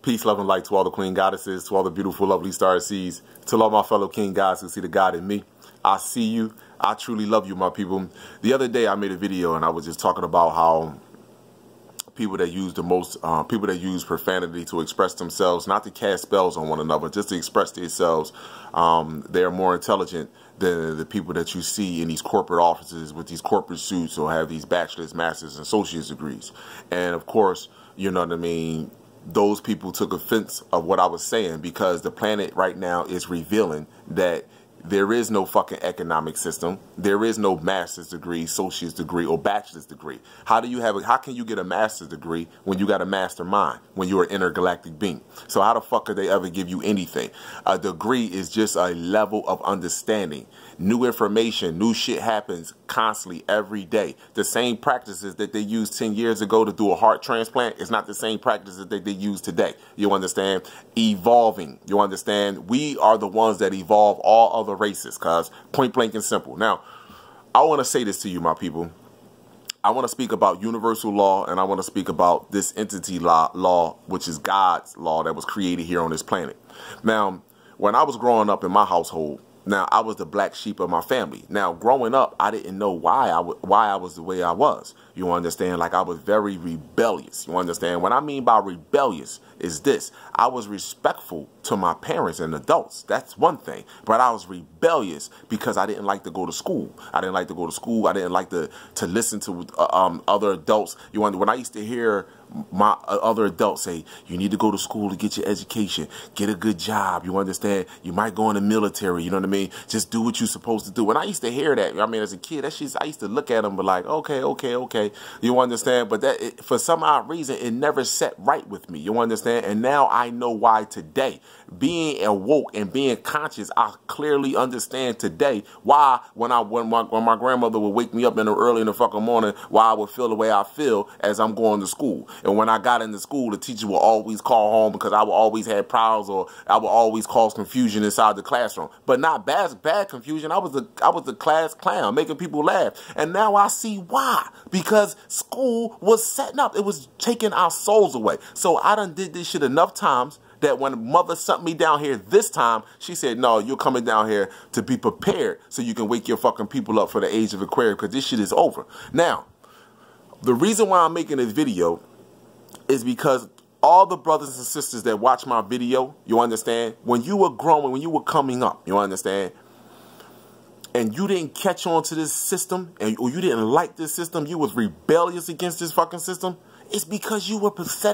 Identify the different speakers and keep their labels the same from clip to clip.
Speaker 1: Peace, love, and light to all the queen goddesses, to all the beautiful, lovely star seeds, to all my fellow king gods who see the God in me. I see you. I truly love you, my people. The other day I made a video and I was just talking about how people that use people that use profanity to express themselves, not to cast spells on one another, just to express themselves, they are more intelligent than the people that you see in these corporate offices with these corporate suits or have these bachelor's, master's, and associate's degrees. And of course, you know what I mean, those people took offense of what I was saying because the planet right now is revealing that there is no fucking economic system. There is no master's degree, associate's degree, or bachelor's degree. How can you get a master's degree when you got a mastermind, when you're an intergalactic being? So how the fuck could they ever give you anything? A degree is just a level of understanding. New information, new shit happens constantly every day. The same practices that they used 10 years ago to do a heart transplant is not the same practices that they use today. You understand? Evolving. You understand? We are the ones that evolve all other races, cause point blank and simple. Now, I want to say this to you, my people. I want to speak about universal law, and I want to speak about this entity law, which is God's law that was created here on this planet. Now, when I was growing up in my household, now, I was the black sheep of my family. Now, growing up, I didn't know why I was the way I was. You understand? Like, I was very rebellious. You understand? What I mean by rebellious is this. I was respectful to my parents and adults. That's one thing. But I was rebellious because I didn't like to go to school. I didn't like to go to school. I didn't like to listen to other adults. You understand? When I used to hear my other adults say, you need to go to school to get your education, get a good job, you understand? You might go in the military, you know what I mean? Just do what you're supposed to do. When I used to hear that, I mean, as a kid, I used to look at them, but like, okay, you understand? But that, for some odd reason, it never set right with me, you understand? And now I know why today. Being awoke and being conscious, I clearly understand today why when my grandmother would wake me up early in the fucking morning, why I would feel the way I feel as I'm going to school. And when I got into school, the teacher would always call home because I would always have problems or I would always cause confusion inside the classroom. But not bad confusion. I was the class clown, making people laugh. And now I see why. Because school was setting up. It was taking our souls away. So I done did this shit enough times that when mother sent me down here this time, she said, no, you're coming down here to be prepared so you can wake your fucking people up for the age of Aquarius because this shit is over. Now, the reason why I'm making this video is because all the brothers and sisters that watch my video, you understand, when you were growing, when you were coming up, you understand, and you didn't catch on to this system, or you didn't like this system, you was rebellious against this fucking system, it's because you were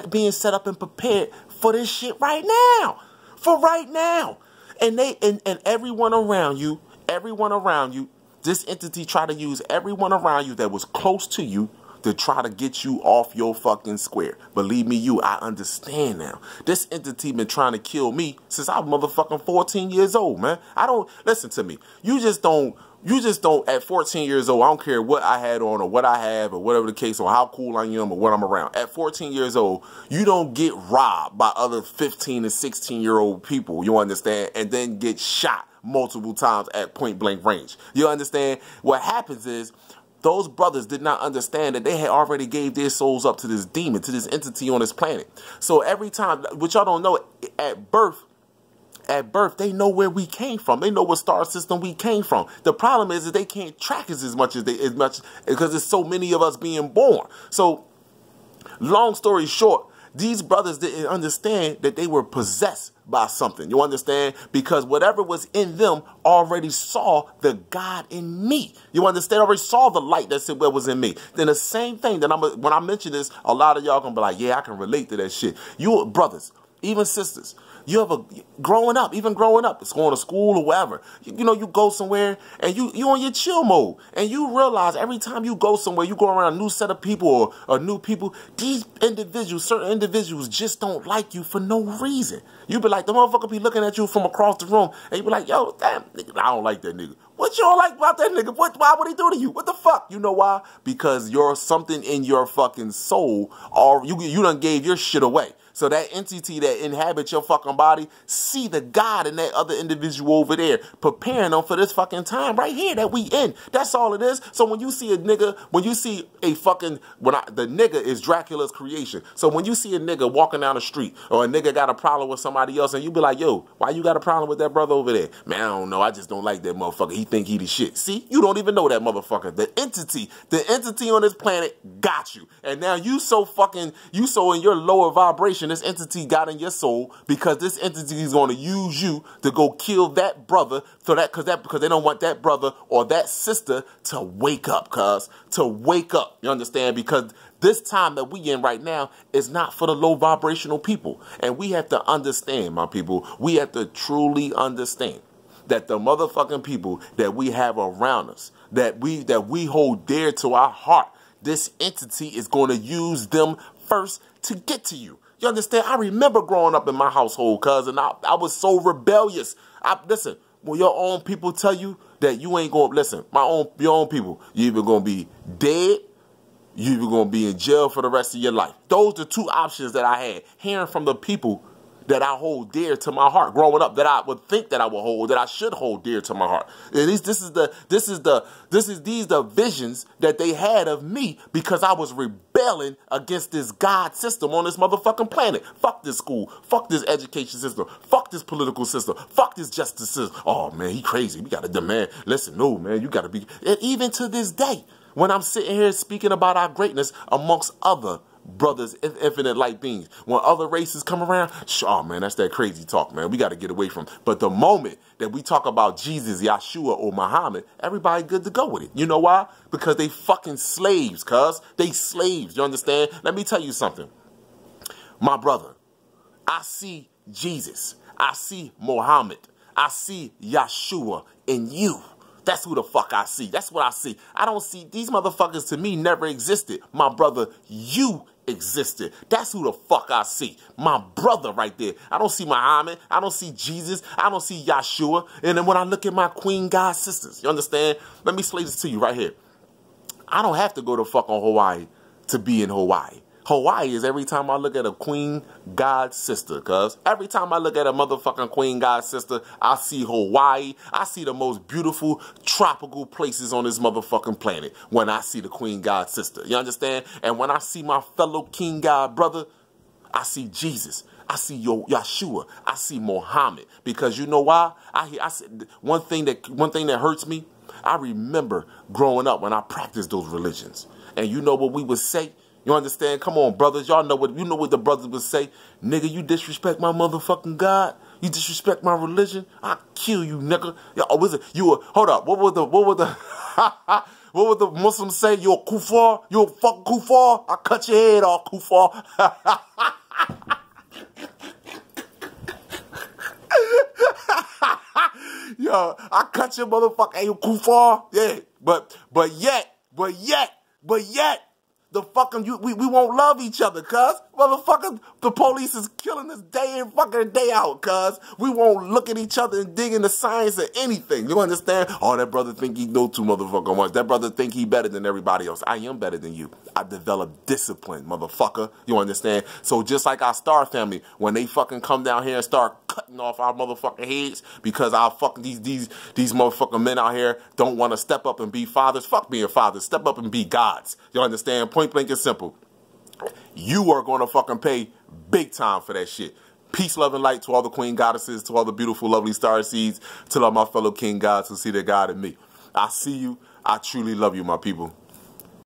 Speaker 1: being set up and prepared for this shit right now. For right now. And everyone around you, this entity tried to use everyone around you that was close to you to try to get you off your fucking square. Believe me, I understand now. This entity been trying to kill me since I was motherfucking 14 years old, man. Listen to me. You just don't, at 14 years old, I don't care what I had on or what I have or whatever the case or how cool I am or what I'm around. At 14 years old, you don't get robbed by other 15 and 16-year-old people, you understand, and then get shot multiple times at point blank range. You understand? What happens is, those brothers did not understand that they had already gave their souls up to this demon, to this entity on this planet. So every time, which y'all don't know, at birth, they know where we came from. They know what star system we came from. The problem is that they can't track us as much because there's so many of us being born. So, long story short, these brothers didn't understand that they were possessed by something. You understand? Because whatever was in them already saw the God in me. You understand? Already saw the light that said what was in me. Then the same thing that when I mention this, a lot of y'all gonna be like, yeah, I can relate to that shit. You brothers, even sisters, you ever growing up, it's going to school or wherever. You know, you go somewhere and you on your chill mode, and you realize every time you go somewhere, you go around a new set of people or new people. These individuals, certain individuals, just don't like you for no reason. You be like, the motherfucker be looking at you from across the room, and you be like, yo, damn, nigga, I don't like that nigga. What you don't like about that nigga? Why would he do to you? What the fuck? You know why? Because you're something in your fucking soul, or you done gave your shit away. So that entity that inhabits your fucking body, see the God in that other individual over there, preparing them for this fucking time right here that we in. That's all it is. So when you see a nigga, when you see a fucking, the nigga is Dracula's creation. So when you see a nigga walking down the street, or a nigga got a problem with somebody else, and you be like, yo, why you got a problem with that brother over there? Man, I don't know. I just don't like that motherfucker. He think he the shit. See, you don't even know that motherfucker. The entity on this planet got you. And now you so in your lower vibration, this entity got in your soul, because this entity is going to use you to go kill that brother, because they don't want that brother or that sister to wake up, to wake up. You understand? Because this time that we in right now is not for the low vibrational people. And we have to understand, my people, we have to truly understand that the motherfucking people that we have around us, that we hold dear to our heart, this entity is going to use them first to get to you. You understand? I remember growing up in my household, and I was so rebellious. Listen, when your own people tell you that you ain't going to listen, your own people, you either going to be dead, you either going to be in jail for the rest of your life. Those are two options that I had. Hearing from the people that I hold dear to my heart growing up, that I would think that I would hold, that I should hold dear to my heart. And these the visions that they had of me, because I was rebelling against this God system on this motherfucking planet. Fuck this school. Fuck this education system. Fuck this political system. Fuck this justice system. Oh man, he crazy. We gotta demand. Listen, no man, you gotta be. And even to this day, when I'm sitting here speaking about our greatness amongst other brothers, infinite light beings, when other races come around, oh man, that's that crazy talk, man. We got to get away from. But the moment that we talk about Jesus, Yeshua, or Muhammad, everybody good to go with it. You know why? Because they fucking slaves, they slaves. You understand? Let me tell you something. My brother, I see Jesus. I see Muhammad. I see Yeshua in you. That's who the fuck I see. That's what I see. I don't see, these motherfuckers to me never existed. My brother, you existed. That's who the fuck I see. My brother right there. I don't see Muhammad. I don't see Jesus. I don't see Yeshua. And then when I look at my Queen God sisters, you understand? Let me explain this to you right here. I don't have to go to fucking Hawaii to be in Hawaii. Hawaii is every time I look at a Queen God sister, every time I look at a motherfucking Queen God sister, I see Hawaii. I see the most beautiful tropical places on this motherfucking planet when I see the Queen God sister. You understand? And when I see my fellow King God brother, I see Jesus. I see Yeshua. I see Muhammad. Because you know why? I said one thing that hurts me. I remember growing up when I practiced those religions. And you know what we would say? You understand? Come on, brothers. Y'all know what the brothers would say. Nigga, you disrespect my motherfucking God. You disrespect my religion. I'll kill you, nigga. Hold up. What would the Muslims say? You're a kuffar? You're a fucking kuffar? I'll cut your head off, kuffar. Yo, I cut your motherfucker. Hey, you kuffar? Yeah. But yet. The fucking, we won't love each other, motherfucker, the police is killing us day in fucking day out, we won't look at each other and dig into science or anything. You understand? Oh, that brother think he know too motherfucking much. That brother think he better than everybody else. I am better than you. I developed discipline, motherfucker. You understand? So just like our Star family, when they fucking come down here and start cutting off our motherfucking heads because our fucking these motherfucking men out here don't want to step up and be fathers. Fuck being fathers. Step up and be gods. You understand? Point blank and simple. You are going to fucking pay big time for that shit. Peace, love, and light to all the Queen Goddesses, to all the beautiful, lovely star seeds, to all my fellow King Gods who see their God in me. I see you. I truly love you, my people.